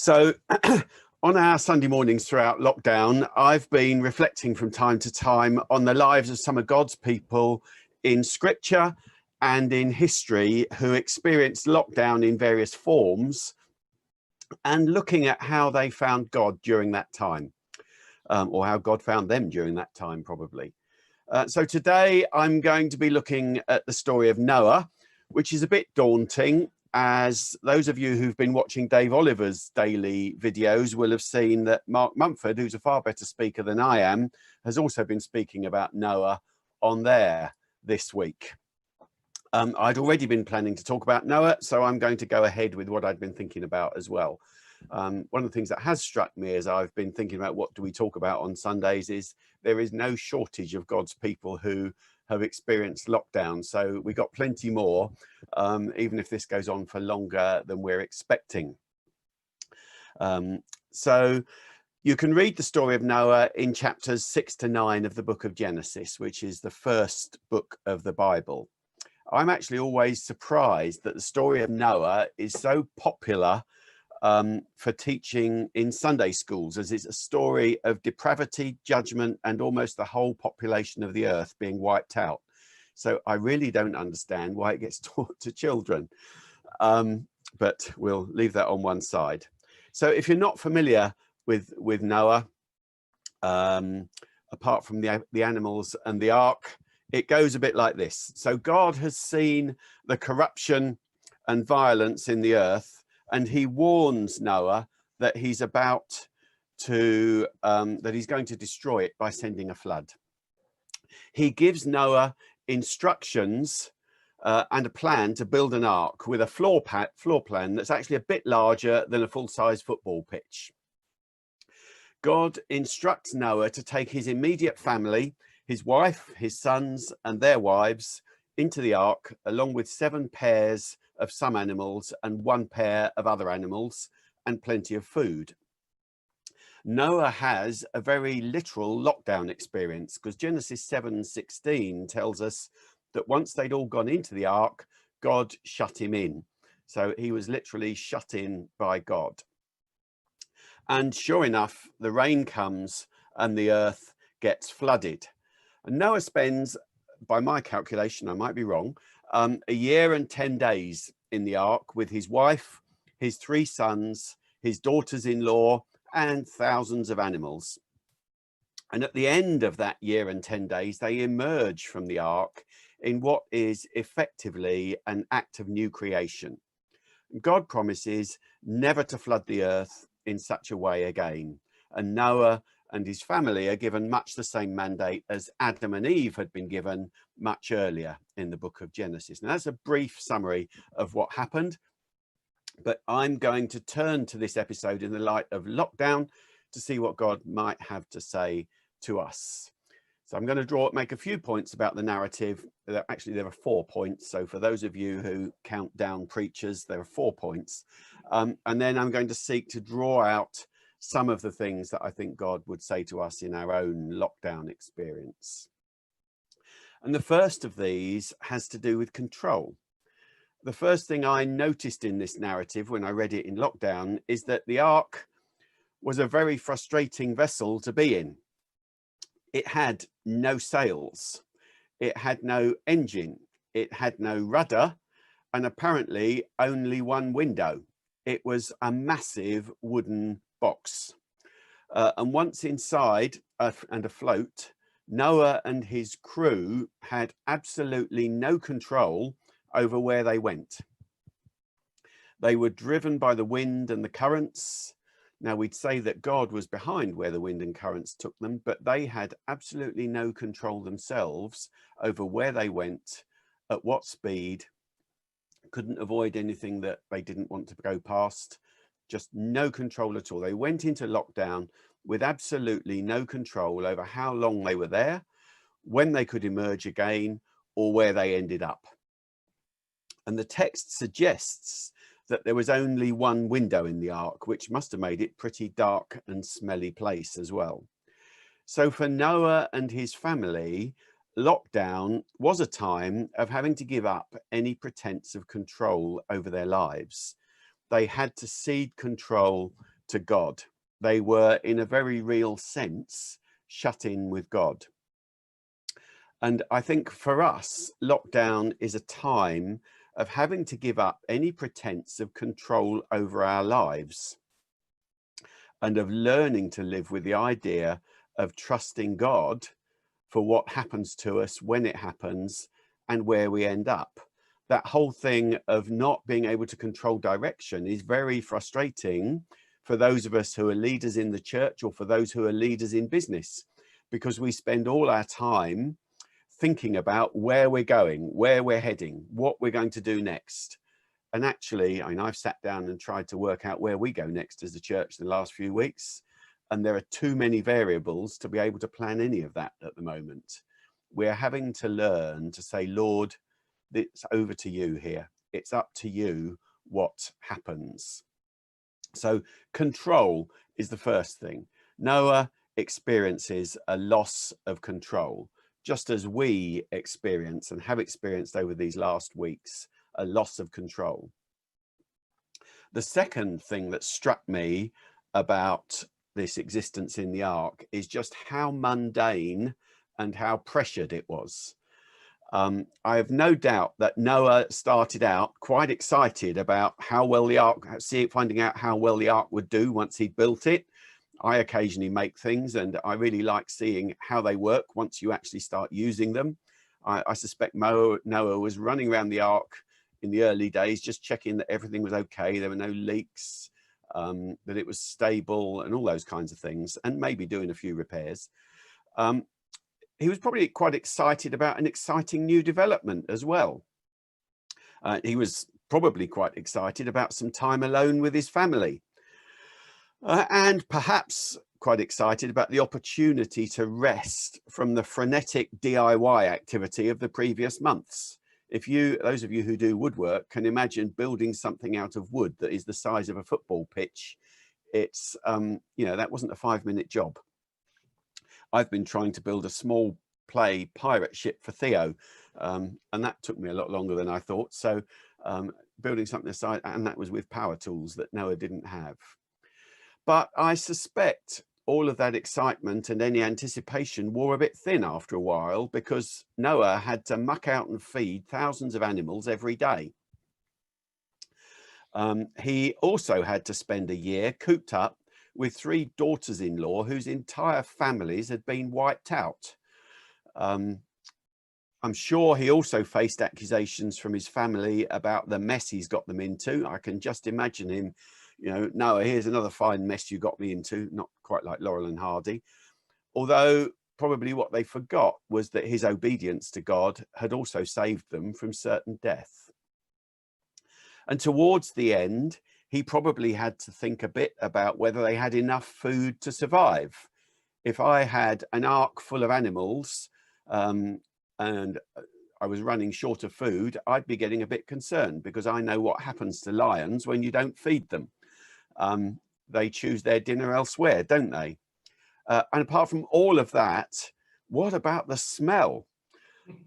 So on our Sunday mornings throughout lockdown, I've been reflecting from time to time on the lives of some of God's people in scripture and in history who experienced lockdown in various forms, and looking at how they found God during that time, or how God found them during that time, probably. So today I'm going to be looking at the story of Noah, which is a bit daunting, as those of you who've been watching Dave Oliver's daily videos will have seen that Mark Mumford, who's a far better speaker than I am, has also been speaking about Noah on there this week. I'd already been planning to talk about Noah, so I'm going to go ahead with what I'd been thinking about as well. One of the things that has struck me as I've been thinking about what do we talk about on Sundays is there is no shortage of God's people who have experienced lockdown. So we got plenty more, even if this goes on for longer than we're expecting. So you can read the story of Noah in chapters 6 to 9 of the book of Genesis, which is the first book of the Bible. I'm actually always surprised that the story of Noah is so popular for teaching in Sunday schools, as it's a story of depravity, judgment, and almost the whole population of the earth being wiped out. So I really don't understand why it gets taught to children, but we'll leave that on one side. So if you're not familiar with Noah, apart from the animals and the ark, it goes a bit like this. So God has seen the corruption and violence in the earth, and he warns Noah that he's about to, that he's going to destroy it by sending a flood. He gives Noah instructions and a plan to build an ark with a floor plan that's actually a bit larger than a full-size football pitch. God instructs Noah to take his immediate family, his wife, his sons, and their wives into the ark, along with 7 pairs of some animals and 1 pair of other animals, and plenty of food. Noah has a very literal lockdown experience, because Genesis 7:16 tells us that once they'd all gone into the ark, God shut him in. So he was literally shut in by God. And sure enough, the rain comes and the earth gets flooded. And Noah spends, by my calculation, I might be wrong, a year and 10 days in the ark with his wife, his 3 sons, his daughters-in-law, and thousands of animals. And at the end of that year and 10 days, they emerge from the ark in what is effectively an act of new creation. God promises never to flood the earth in such a way again. And Noah and his family are given much the same mandate as Adam and Eve had been given much earlier in the book of Genesis. Now, that's a brief summary of what happened, but I'm going to turn to this episode in the light of lockdown to see what God might have to say to us. So I'm going to make a few points about the narrative. Actually, there are 4 points. So for those of you who count down preachers, there are 4 points. And then I'm going to seek to draw out some of the things that I think God would say to us in our own lockdown experience. And the first of these has to do with control. The first thing I noticed in this narrative when I read it in lockdown is that the ark was a very frustrating vessel to be in. It had no sails, it had no engine, it had no rudder, and apparently only 1 window. It was a massive wooden box. And once inside and afloat, Noah and his crew had absolutely no control over where they went. They were driven by the wind and the currents. Now, we'd say that God was behind where the wind and currents took them, but they had absolutely no control themselves over where they went, at what speed, couldn't avoid anything that they didn't want to go past. Just no control at all. They went into lockdown with absolutely no control over how long they were there, when they could emerge again, or where they ended up. And the text suggests that there was only 1 window in the ark, which must have made it pretty dark and smelly place as well. So for Noah and his family, lockdown was a time of having to give up any pretense of control over their lives. They had to cede control to God. They were, in a very real sense, shut in with God. And I think for us, lockdown is a time of having to give up any pretense of control over our lives, and of learning to live with the idea of trusting God for what happens to us, when it happens, and where we end up. That whole thing of not being able to control direction is very frustrating for those of us who are leaders in the church, or for those who are leaders in business, because we spend all our time thinking about where we're going, where we're heading, what we're going to do next. And actually, I mean, I've sat down and tried to work out where we go next as a church the last few weeks, and there are too many variables to be able to plan any of that at the moment. We're having to learn to say, Lord, it's over to you here. It's up to you what happens. So control is the first thing. Noah experiences a loss of control, just as we experience and have experienced over these last weeks, a loss of control. The second thing that struck me about this existence in the ark is just how mundane and how pressured it was. I have no doubt that Noah started out quite excited about how well the ark, finding out how well the ark would do once he'd built it. I occasionally make things, and I really like seeing how they work once you actually start using them. I suspect Noah was running around the ark in the early days, just checking that everything was okay, there were no leaks, that it was stable, and all those kinds of things, and maybe doing a few repairs. He was probably quite excited about an exciting new development as well. He was probably quite excited about some time alone with his family, and perhaps quite excited about the opportunity to rest from the frenetic DIY activity of the previous months. Those of you who do woodwork can imagine building something out of wood that is the size of a football pitch. It's, that wasn't a 5-minute job. I've been trying to build a small play pirate ship for Theo, and that took me a lot longer than I thought. So building something aside, and that was with power tools that Noah didn't have. But I suspect all of that excitement and any anticipation wore a bit thin after a while, because Noah had to muck out and feed thousands of animals every day. He also had to spend a year cooped up with 3 daughters-in-law whose entire families had been wiped out. I'm sure he also faced accusations from his family about the mess he's got them into. I can just imagine him, Noah, here's another fine mess you got me into, not quite like Laurel and Hardy. Although probably what they forgot was that his obedience to God had also saved them from certain death. And towards the end, he probably had to think a bit about whether they had enough food to survive. If I had an ark full of animals and I was running short of food, I'd be getting a bit concerned, because I know what happens to lions when you don't feed them. They choose their dinner elsewhere, don't they? And apart from all of that, what about the smell?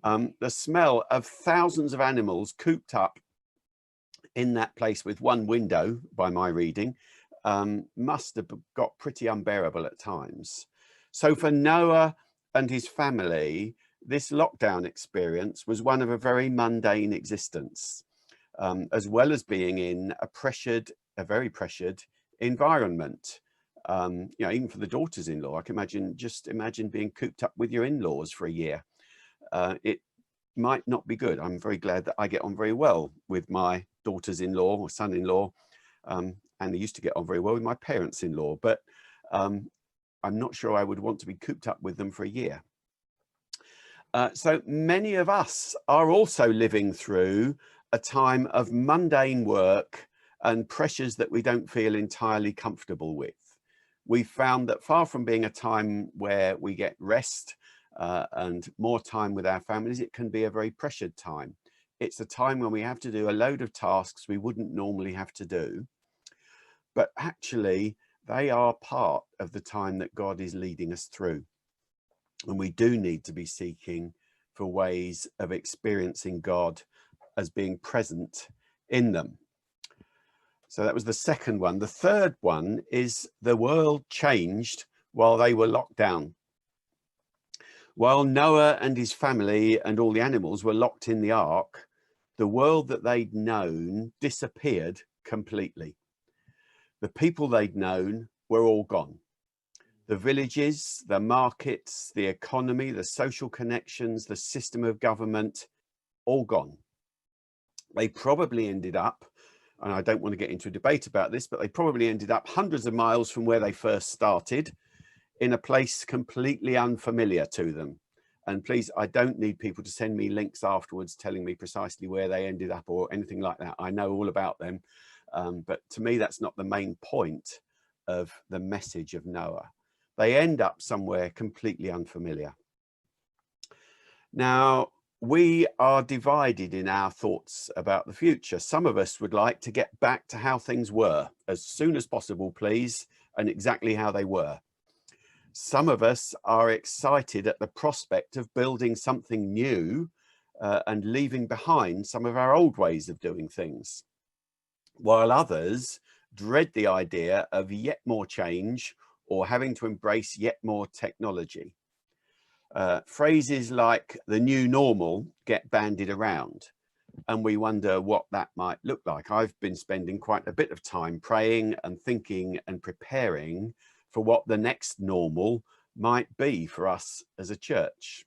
The smell of thousands of animals cooped up in that place with one window, by my reading, must have got pretty unbearable at times. So for Noah and his family, this lockdown experience was one of a very mundane existence, as well as being in a very pressured environment. Even for the daughters-in-law, I can imagine being cooped up with your in-laws for a year. It might not be good. I'm very glad that I get on very well with my daughters-in-law or son-in-law, and I used to get on very well with my parents-in-law, but I'm not sure I would want to be cooped up with them for a year. So many of us are also living through a time of mundane work and pressures that we don't feel entirely comfortable with. We've found that far from being a time where we get rest and more time with our families, it can be a very pressured time. It's a time when we have to do a load of tasks we wouldn't normally have to do, but actually they are part of the time that God is leading us through. And we do need to be seeking for ways of experiencing God as being present in them. So that was the second one. The third one is the world changed while they were locked down. While Noah and his family and all the animals were locked in the ark, the world that they'd known disappeared completely. The people they'd known were all gone. The villages, the markets, the economy, the social connections, the system of government, all gone. They probably ended up, and I don't want to get into a debate about this, but they probably ended up hundreds of miles from where they first started, in a place completely unfamiliar to them. And please, I don't need people to send me links afterwards telling me precisely where they ended up or anything like that. I know all about them. But to me, that's not the main point of the message of Noah. They end up somewhere completely unfamiliar. Now, we are divided in our thoughts about the future. Some of us would like to get back to how things were as soon as possible, please, and exactly how they were. Some of us are excited at the prospect of building something new and leaving behind some of our old ways of doing things, while others dread the idea of yet more change or having to embrace yet more technology. Phrases like the new normal get bandied around, and we wonder what that might look like. I've been spending quite a bit of time praying and thinking and preparing for what the next normal might be for us as a church.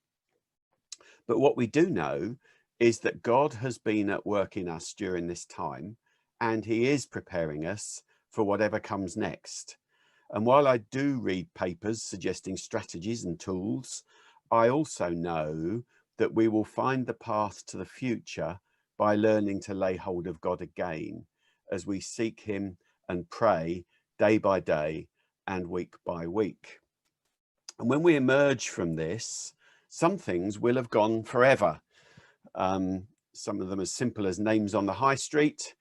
But what we do know is that God has been at work in us during this time, and he is preparing us for whatever comes next. And while I do read papers suggesting strategies and tools, I also know that we will find the path to the future by learning to lay hold of God again as we seek him and pray day by day and week by week. And when we emerge from this, some things will have gone forever. Some of them as simple as names on the high street,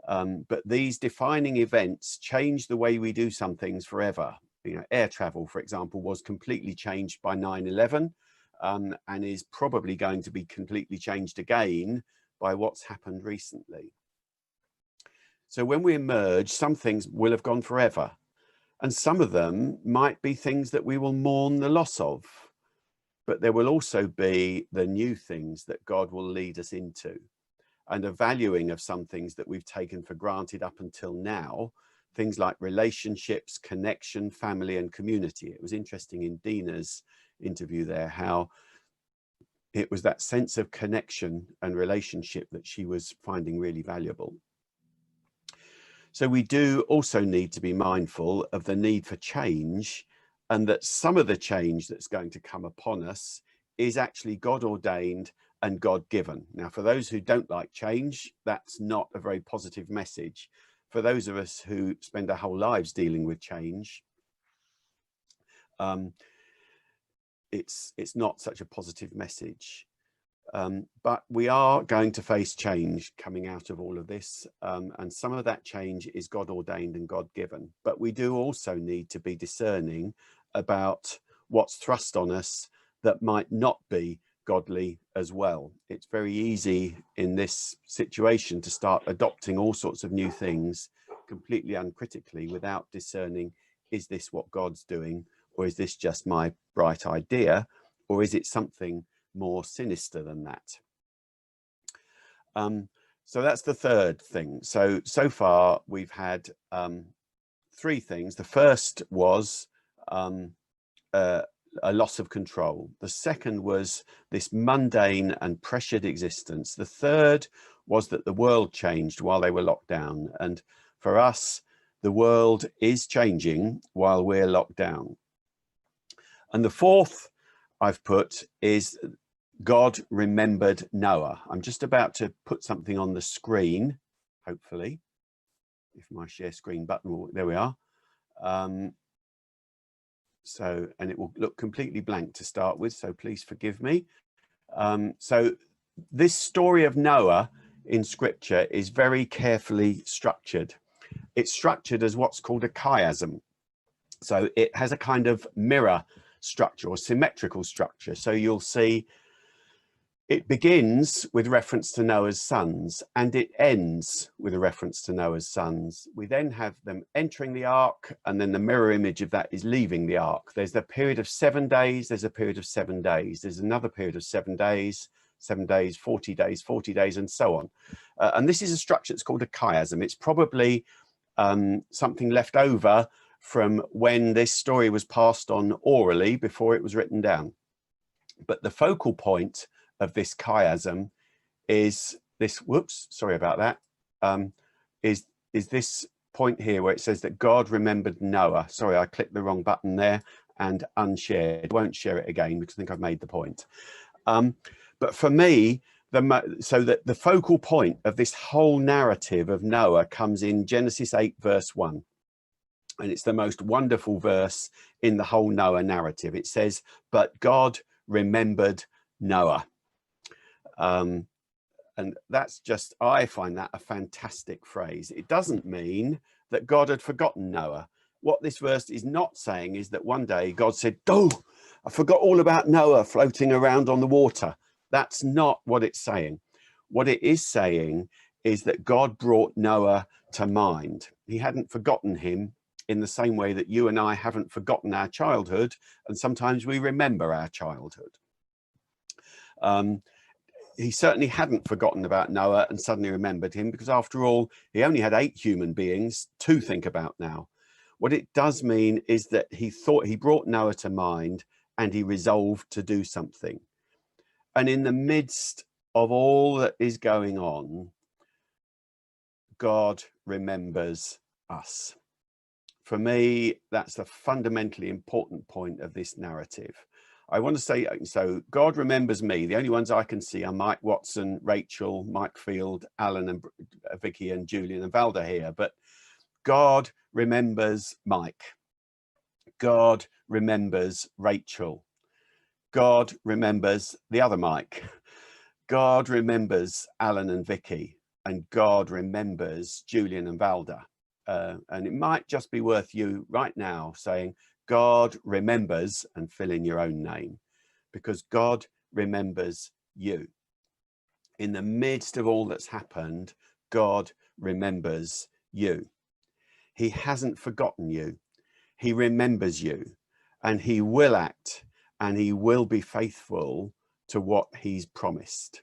but these defining events change the way we do some things forever. You know, air travel, for example, was completely changed by 9/11 and is probably going to be completely changed again by what's happened recently. So when we emerge, some things will have gone forever, and some of them might be things that we will mourn the loss of, but there will also be the new things that God will lead us into, and a valuing of some things that we've taken for granted up until now, things like relationships, connection, family and community. It was interesting in Dina's interview there how it was that sense of connection and relationship that she was finding really valuable. So we do also need to be mindful of the need for change, and that some of the change that's going to come upon us is actually God ordained and God given. Now, for those who don't like change, that's not a very positive message. For those of us who spend our whole lives dealing with change, it's not such a positive message. But we are going to face change coming out of all of this. And some of that change is God ordained and God given. But we do also need to be discerning about what's thrust on us that might not be godly as well. It's very easy in this situation to start adopting all sorts of new things completely uncritically without discerning, is this what God's doing? Or is this just my bright idea? Or is it something more sinister than that? So that's the third thing. So far we've had three things. The first was a loss of control. The second was this mundane and pressured existence. The third was that the world changed while they were locked down. And for us, the world is changing while we're locked down. And the fourth I've put is God remembered Noah. I'm just about to put something on the screen, hopefully, if my share screen button will, there we are. And it will look completely blank to start with, so please forgive me. So this story of Noah in scripture is very carefully structured. It's structured as what's called a chiasm. So it has a kind of mirror structure or symmetrical structure. So you'll see It begins with reference to Noah's sons, and it ends with a reference to Noah's sons. We then have them entering the ark, and then the mirror image of that is leaving the ark. There's the period of 7 days, there's a period of 7 days, there's another period of 7 days, 7 days, 40 days, 40 days, and so on. And this is a structure that's called a chiasm. It's probably something left over from when this story was passed on orally before it was written down. But the focal point of this chiasm is this, whoops, sorry about that, is this point here where it says that God remembered Noah. Sorry, I clicked the wrong button there and unshared. Won't share it again because I think I've made the point. But for me, so that the focal point of this whole narrative of Noah comes in Genesis 8 verse 1. And it's the most wonderful verse in the whole Noah narrative. It says, but God remembered Noah. And that's just, I find that a fantastic phrase. It doesn't mean that God had forgotten Noah. What this verse is not saying is that one day God said, oh, I forgot all about Noah floating around on the water. That's not what it's saying. What it is saying is that God brought Noah to mind. He hadn't forgotten him in the same way that you and I haven't forgotten our childhood, and sometimes we remember our childhood. He certainly hadn't forgotten about Noah and suddenly remembered him, because after all, he only had 8 human beings to think about now. What it does mean is that he thought, he brought Noah to mind and he resolved to do something. And in the midst of all that is going on, God remembers us. For me, that's the fundamentally important point of this narrative. I want to say, so God remembers me. The only ones I can see are Mike Watson, Rachel, Mike Field, Alan and Vicky and Julian and Valda here. But God remembers Mike. God remembers Rachel. God remembers the other Mike. God remembers Alan and Vicky. And God remembers Julian and Valda. And it might just be worth you right now saying, God remembers, and fill in your own name, because God remembers you. In the midst of all that's happened, God remembers you. He hasn't forgotten you. He remembers you, and he will act, and he will be faithful to what he's promised.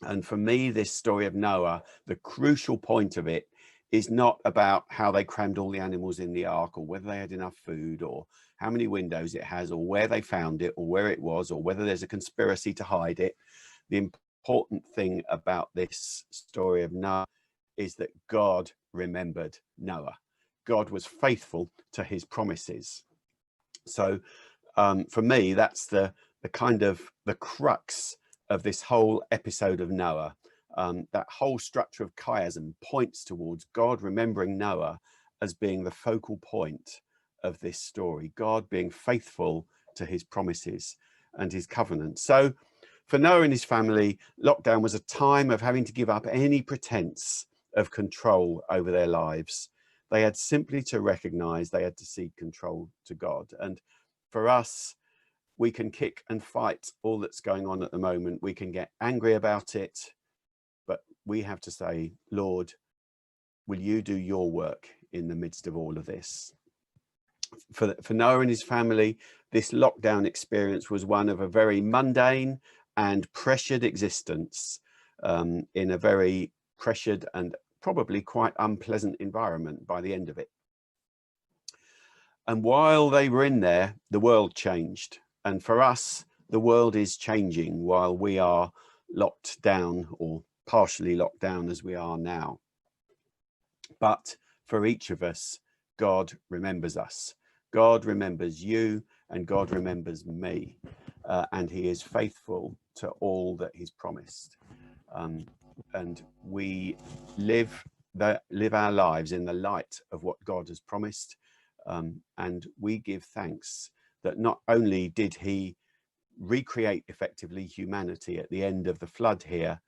And for me, this story of Noah, the crucial point of it is not about how they crammed all the animals in the ark, or whether they had enough food, or how many windows it has, or where they found it, or where it was, or whether there's a conspiracy to hide it. The important thing about this story of Noah is that God remembered Noah. God was faithful to his promises. So for me, that's the kind of the crux of this whole episode of Noah. That whole structure of chiasm points towards God remembering Noah as being the focal point of this story, God being faithful to his promises and his covenant. So for Noah and his family, lockdown was a time of having to give up any pretense of control over their lives. They had simply to recognize they had to cede control to God. And for us, we can kick and fight all that's going on at the moment. We can get angry about it, but we have to say, Lord, will you do your work in the midst of all of this? For Noah and his family, this lockdown experience was one of a very mundane and pressured existence in a very pressured and probably quite unpleasant environment by the end of it. And while they were in there, the world changed. And for us, the world is changing while we are locked down, or partially locked down as we are now. But for each of us, God remembers us. God remembers you, and God remembers me. And he is faithful to all that he's promised. And we live our lives in the light of what God has promised. And we give thanks that not only did he recreate effectively humanity at the end of the flood here,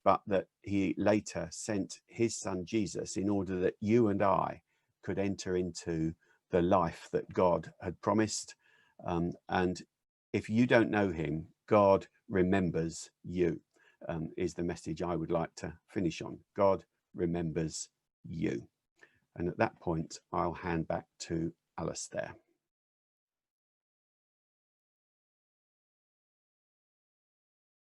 but that he later sent his son Jesus in order that you and I could enter into the life that God had promised. And if you don't know him, God remembers you, is the message I would like to finish on. God remembers you. And at that point, I'll hand back to Alistair.